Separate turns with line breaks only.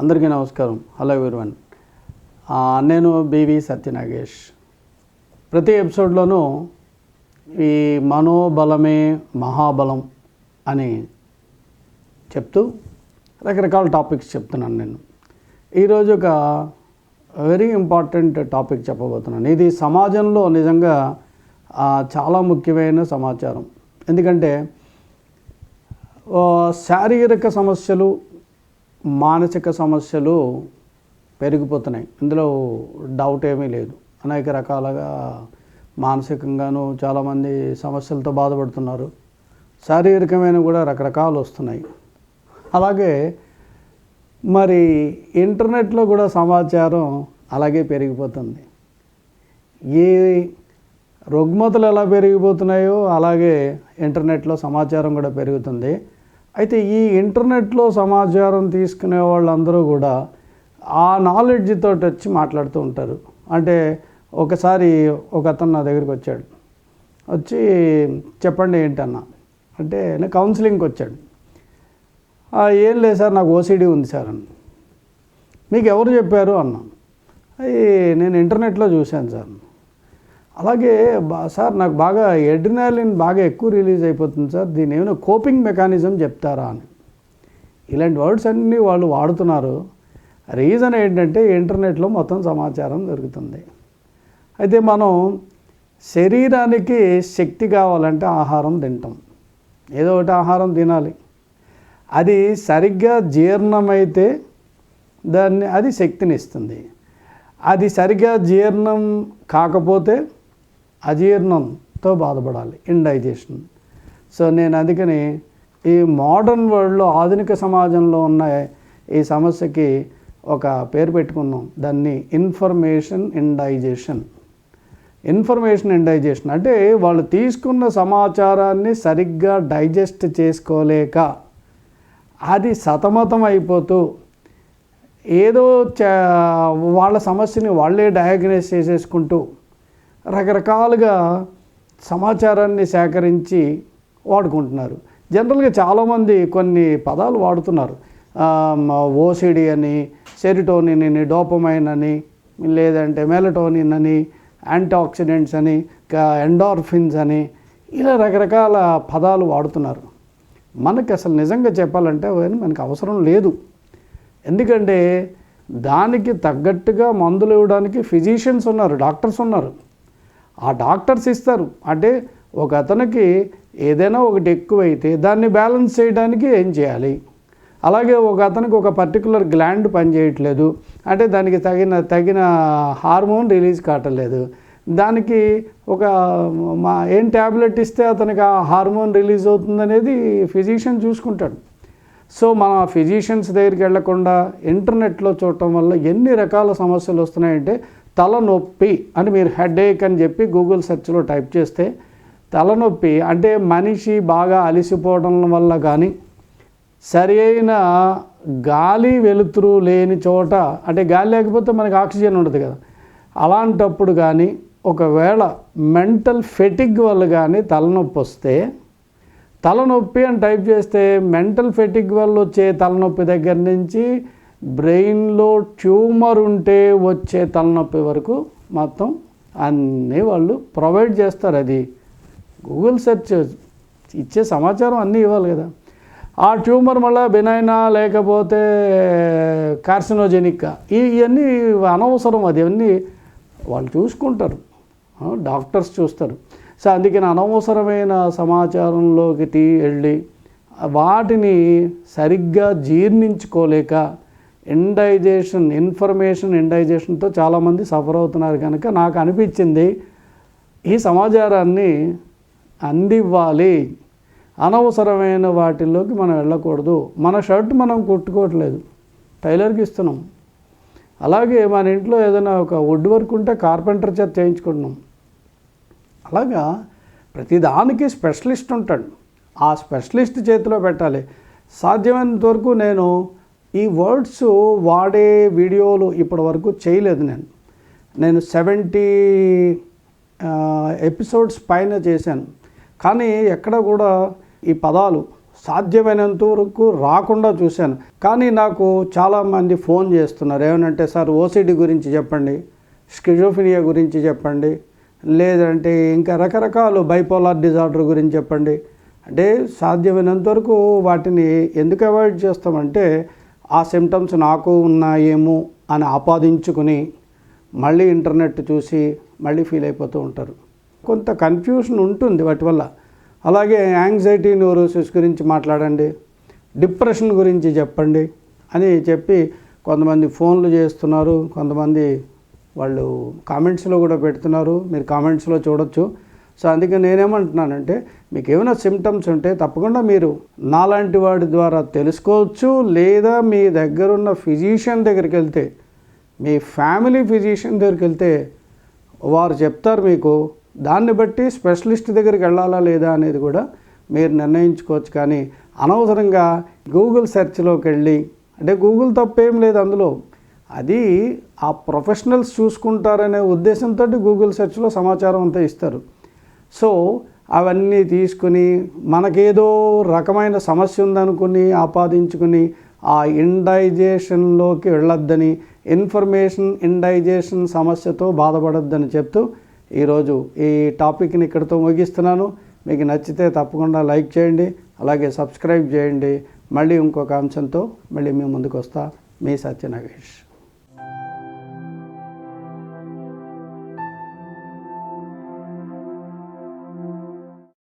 అందరికీ నమస్కారం. Hello everyone. నేను బివి సత్యనాగేష్. ప్రతి ఎపిసోడ్లోనూ ఈ మనోబలమే మహాబలం అని చెప్తూ రకరకాల టాపిక్స్ చెప్తున్నాను. నేను ఈరోజు ఒక వెరీ ఇంపార్టెంట్ టాపిక్ చెప్పబోతున్నాను. ఇది సమాజంలో నిజంగా చాలా ముఖ్యమైన సమాచారం. ఎందుకంటే శారీరక సమస్యలు, మానసిక సమస్యలు పెరిగిపోతున్నాయి. ఇందులో డౌట్ ఏమీ లేదు. అనేక రకాలుగా మానసికంగాను చాలామంది సమస్యలతో బాధపడుతున్నారు. శారీరకమైన కూడా రకరకాలు వస్తున్నాయి. అలాగే మరి ఇంటర్నెట్లో కూడా సమాచారం అలాగే పెరిగిపోతుంది. ఏ రుగ్మతలు ఎలా పెరిగిపోతున్నాయో అలాగే ఇంటర్నెట్లో సమాచారం కూడా పెరుగుతుంది. అయితే ఈ ఇంటర్నెట్లో సమాచారం తీసుకునే వాళ్ళందరూ కూడా ఆ నాలెడ్జ్ తోటి వచ్చి మాట్లాడుతూ ఉంటారు. అంటే ఒకసారి ఒక అతను నా దగ్గరికి వచ్చాడు. వచ్చి చెప్పండి ఏంటన్నా అంటే నేను కౌన్సిలింగ్కి వచ్చాడు. ఏం లేదు సార్, నాకు ఓసిడి ఉంది సార్ అని. మీకు ఎవరు చెప్పారు అన్నా. నేను ఇంటర్నెట్లో చూశాను సార్. అలాగే సార్ నాకు బాగా ఎడ్రినాలిన్ బాగా ఎక్కువ రిలీజ్ అయిపోతుంది సార్, దీని ఏమైనా కోపింగ్ మెకానిజం చెప్తారా అని. ఇలాంటి వర్డ్స్ అన్నీ వాళ్ళు వాడుతున్నారు. రీజన్ ఏంటంటే ఇంటర్నెట్లో మొత్తం సమాచారం దొరుకుతుంది. అయితే మనం శరీరానికి శక్తి కావాలంటే ఆహారం తింటాం. ఏదో ఒకటి ఆహారం తినాలి. అది సరిగ్గా జీర్ణమైతే అది శక్తిని ఇస్తుంది. అది సరిగ్గా జీర్ణం కాకపోతే అజీర్ణంతో బాధపడాలి, ఇండైజెషన్. సో నేను అందుకని ఈ మోడర్న్ వరల్డ్లో, ఆధునిక సమాజంలో ఉన్న ఈ సమస్యకి ఒక పేరు పెట్టుకున్నాం. దాన్ని ఇన్ఫర్మేషన్ ఇండైజెషన్. ఇన్ఫర్మేషన్ ఇండైజెషన్ అంటే వాళ్ళు తీసుకున్న సమాచారాన్ని సరిగ్గా డైజెస్ట్ చేసుకోలేక అది సతమతం అయిపోతూ ఏదో వాళ్ళ సమస్యని వాళ్ళే డయాగ్నైజ్ చేసేసుకుంటూ రకరకాలుగా సమాచారాన్ని సేకరించి వాడుకుంటున్నారు. జనరల్గా చాలామంది కొన్ని పదాలు వాడుతున్నారు. ఓసిడి అని, సెరిటోనిన్ అని, డోపమైన్ అని, లేదంటే మెలటోనిన్ అని, యాంటీఆక్సిడెంట్స్ అని, ఎండార్ఫిన్స్ అని, ఇలా రకరకాల పదాలు వాడుతున్నారు. మనకి అసలు నిజంగా చెప్పాలంటే మనకు అవసరం లేదు. ఎందుకంటే దానికి తగ్గట్టుగా మందులు ఇవ్వడానికి ఫిజిషియన్స్ ఉన్నారు, డాక్టర్స్ ఉన్నారు. ఆ డాక్టర్స్ ఇస్తారు. అంటే ఒక అతనికి ఏదైనా ఒకటి ఎక్కువైతే దాన్ని బ్యాలెన్స్ చేయడానికి ఏం చేయాలి. అలాగే ఒక అతనికి ఒక పర్టికులర్ గ్లాండ్ పనిచేయట్లేదు అంటే దానికి తగిన హార్మోన్ రిలీజ్ కావట్లేదు, దానికి ఏం ట్యాబ్లెట్ ఇస్తే అతనికి ఆ హార్మోన్ రిలీజ్ అవుతుందనేది ఫిజిషియన్ చూసుకుంటాడు. సో మన ఫిజిషియన్స్ దగ్గరికి వెళ్లకుండా ఇంటర్నెట్లో చూడటం వల్ల ఎన్ని రకాల సమస్యలు వస్తున్నాయంటే, తలనొప్పి అని మీరు హెడేక్ అని చెప్పి గూగుల్ సెర్చ్లో టైప్ చేస్తే తలనొప్పి అంటే మనిషి బాగా అలసిపోవడం వల్ల కానీ, సరి అయిన గాలి వెలుతురు లేని చోట, అంటే గాలి లేకపోతే మనకి ఆక్సిజన్ ఉండదు కదా, అలాంటప్పుడు కానీ, ఒకవేళ మెంటల్ ఫెటిగ్ వల్ల కానీ తలనొప్పి వస్తే, తలనొప్పి అని టైప్ చేస్తే మెంటల్ ఫెటిగ్ వల్ల వచ్చే తలనొప్పి దగ్గర నుంచి బ్రెయిన్లో ట్యూమర్ ఉంటే వచ్చే తలనొప్పి వరకు మొత్తం అన్నీ వాళ్ళు ప్రొవైడ్ చేస్తారు. అది గూగుల్ సెర్చ్ ఇచ్చే సమాచారం అన్నీ ఇవ్వాలి కదా. ఆ ట్యూమర్ మళ్ళీ బెనైనా లేకపోతే కార్సినోజెనిక్గా, ఇవన్నీ అనవసరం. అది అన్నీ వాళ్ళు చూసుకుంటారు, డాక్టర్స్ చూస్తారు. సో అందుకని అనవసరమైన సమాచారంలోకి వెళ్ళి వాటిని సరిగ్గా జీర్ణించుకోలేక ఇన్ఫర్మేషన్ ఇండైజెషన్తో చాలామంది సఫర్ అవుతున్నారు. కనుక నాకు అనిపించింది ఈ సమాచారాన్ని అందివ్వాలి. అనవసరమైన వాటిల్లోకి మనం వెళ్ళకూడదు. మన షర్ట్ మనం కుట్టుకోవట్లేదు, టైలర్కి ఇస్తున్నాం. అలాగే మన ఇంట్లో ఏదైనా ఒక వుడ్ వర్క్ ఉంటే కార్పెంటర్ చేత చేయించుకుంటున్నాం. అలాగా ప్రతిదానికి స్పెషలిస్ట్ ఉంటాడు. ఆ స్పెషలిస్ట్ చేతిలో పెట్టాలి. సాధ్యమైనంత వరకు నేను ఈ వర్డ్స్ వాడే వీడియోలు ఇప్పటి వరకు చేయలేదు. నేను 70 ఎపిసోడ్స్ పైన చేశాను. కానీ ఎక్కడ కూడా ఈ పదాలు సాధ్యమైనంత వరకు రాకుండా చూశాను. కానీ నాకు చాలామంది ఫోన్ చేస్తున్నారు. ఏమనంటే, సార్ ఓసిడి గురించి చెప్పండి, స్కిజోఫ్రెనియా గురించి చెప్పండి, లేదంటే ఇంకా రకరకాల బైపోలార్ డిజార్డర్ గురించి చెప్పండి. అంటే సాధ్యమైనంత వరకు వాటిని ఎందుకు అవాయిడ్ చేస్తామంటే, ఆ సిమ్టమ్స్ నాకు ఉన్నాయేమో అని ఆపాదించుకుని మళ్ళీ ఇంటర్నెట్ చూసి మళ్ళీ ఫీల్ అయిపోతూ ఉంటారు. కొంత కన్ఫ్యూషన్ ఉంటుంది వాటి వల్ల. అలాగే యాంగ్జైటీ న్యూరోసిస్ గురించి మాట్లాడండి, డిప్రెషన్ గురించి చెప్పండి అని చెప్పి కొంతమంది ఫోన్లు చేస్తున్నారు. కొంతమంది వాళ్ళు కామెంట్స్లో కూడా పెడుతున్నారు, మీరు కామెంట్స్లో చూడొచ్చు. సో అందుకే నేనేమంటున్నానంటే, మీకు ఏమైనా సిమ్టమ్స్ ఉంటే తప్పకుండా మీరు నాలాంటి వాడి ద్వారా తెలుసుకోవచ్చు. లేదా మీ దగ్గరున్న ఫిజిషియన్ దగ్గరికి వెళ్తే, మీ ఫ్యామిలీ ఫిజిషియన్ దగ్గరికి వెళ్తే వారు చెప్తారు మీకు. దాన్ని బట్టి స్పెషలిస్ట్ దగ్గరికి వెళ్ళాలా లేదా అనేది కూడా మీరు నిర్ణయించుకోవచ్చు. కానీ అనవసరంగా గూగుల్ సెర్చ్లోకి వెళ్ళి, అంటే గూగుల్ తప్పేం లేదు అందులో, అది ఆ ప్రొఫెషనల్స్ చూసుకుంటారనే ఉద్దేశంతో గూగుల్ సెర్చ్లో సమాచారం అంతా ఇస్తారు. సో అవన్నీ తీసుకుని మనకేదో రకమైన సమస్య ఉందనుకుని ఆపాదించుకుని ఆ ఇండైజేషన్లోకి వెళ్ళొద్దని, ఇన్ఫర్మేషన్ ఇండైజేషన్ సమస్యతో బాధపడొద్దని చెప్తూ ఈరోజు ఈ టాపిక్ని ఇక్కడితో ముగిస్తున్నాను. మీకు నచ్చితే తప్పకుండా లైక్ చేయండి, అలాగే సబ్స్క్రైబ్ చేయండి. మళ్ళీ ఇంకొక అంశంతో మళ్ళీ మీ ముందుకు వస్తా. మీ సత్య నాగేష్.